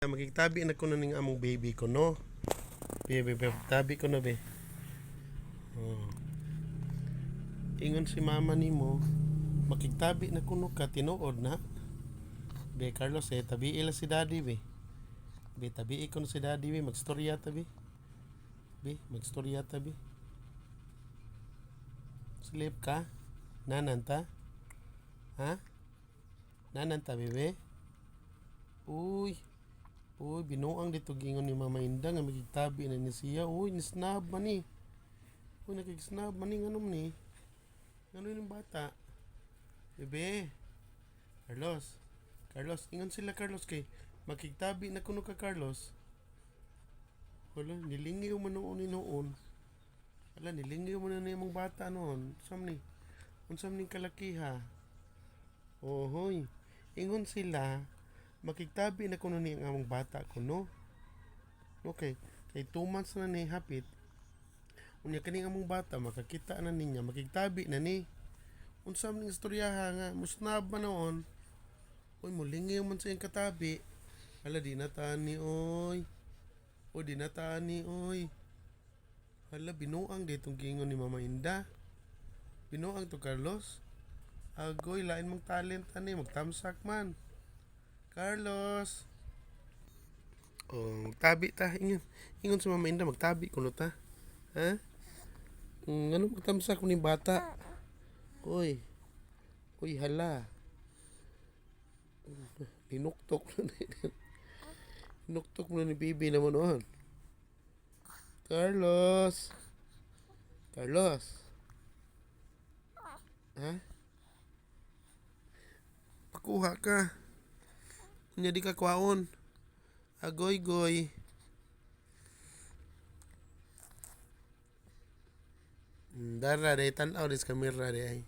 Magigtabi na ko na ning among baby ko, no? Baby, tabi ko na, be. Oh. Ingon si mama nimo, makigtabi na kuno ka, tinuod na. Be, Carlos, tabi ila si daddy, be. Be, tabi ko na si daddy, be. Magstorya ta, be. Be, magstorya ta, be. Sleep ka? Nananta? Ha? Nananta, bebe? Uy, binuang dito gingon ni Mama Inda nga magigtabi na ni siya. Uy, nisnab man ni. Uy, nakigsnab man ni. Nganom ni? Ngano yung bata? Bebe, Carlos, ingon sila Carlos kay makigtabi na kuno ka Carlos. Wala, nilingiw man noon. Wala, nilingiw man na yung bata noon. Unsam ni kalakiha. Ohoy, ingon sila makigtabi na kuno ni ang among bata kuno. Okay, kay 2 months na ni hapit. Unya kani among bata makakita na ninya makigtabi na ni. Unsam ning istoryaha nga musnab man noon. Uy, mulingiw man sa iyang katabi. Hala, di nataan ni oy. O di nataan ni oy. Hala, binuang ditong gingon ni Mama Inda. Binuang to Carlos. Agoy, lain mong talent ani magtamsak man. Carlos. Oh, magtabi ta. Ingon sa Mama Inda, magtabi kuno ta. Ha? Ano magtamsak ni bata? Uy, hala. Dinuktok na Dinuktok mo na ni baby naman noon. Carlos. Ha? Pakuha ka. Kunya di ka kwaon. Agoy. Dara, day tanaw dis kamera day ay.